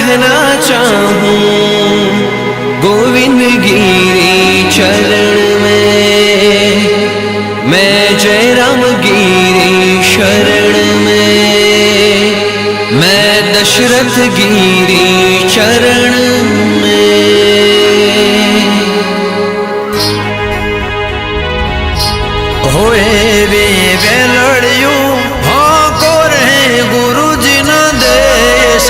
रहना चाहूं गोविंद गिरी चरण में, मैं जय राम गिरी शरण में, मैं दशरथ गिरी चरण में। होए वे वेलड़ियों हाँ को रहे गुरु जी न देश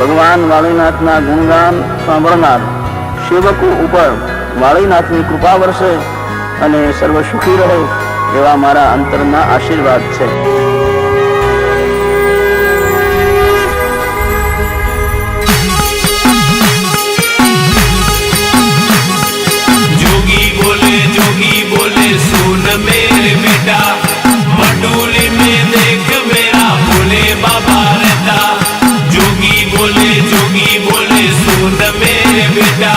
ભગવાન વાળીનાથના ગુણગાન સાંભળનાર સેવકો ઉપર વાળીનાથની કૃપા વરસે અને સર્વ સુખી રહે એવા મારા અંતરના આશીર્વાદ છે। जोगी बोले सुन मेरे बेटा, मटोली में देख मेरा भोले बाबा रहता। जोगी बोले सुन मेरे बेटा,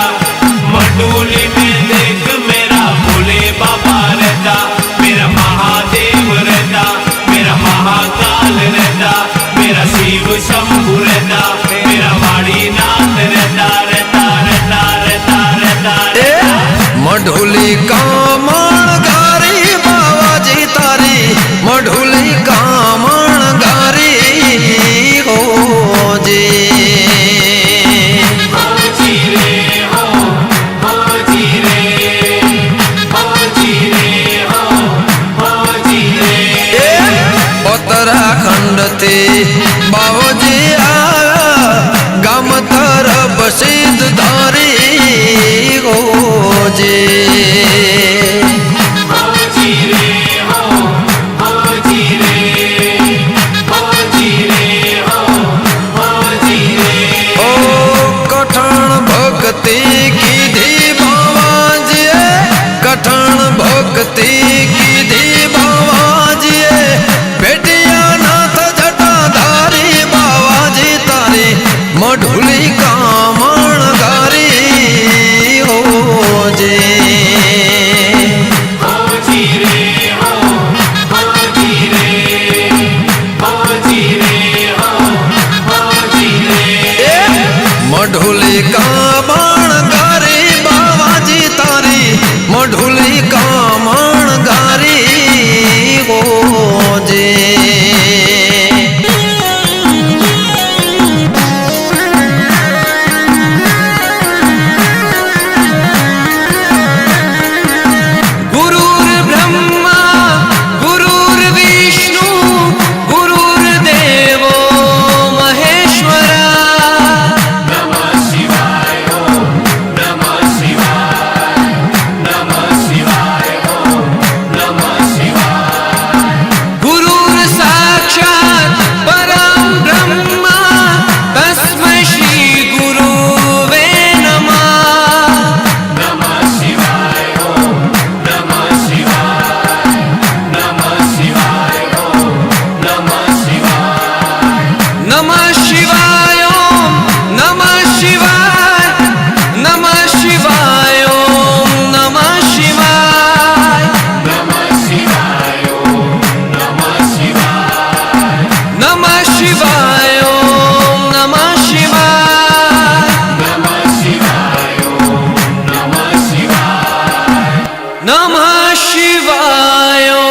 मटोली में देख मेरा भोले बाबा रहता। मेरा महादेव रहता, मेरा महाकाल रहता, मेरा शिव शंभु रहता, मेरा वाणीनाथ रहता रहता रहता रहता रहता रहता। मढोली कामण गारी बाबाजी तारी, मढोली कामण गारी हो जी। उत्तराखंड ते बाबूजी आया गाम तरफ सिद्ध धारी हो जी। भक्ति की धी बाबाजी, कठण भक्ति की धी बाबाजी, बेटिया नाथ जटाधारी बाबाजी तारी, मढुली कामण गारी हो जे। मढुली कामण गारी बाबाजी तारी, मढुली कामण गारी। નમઃ શિવાય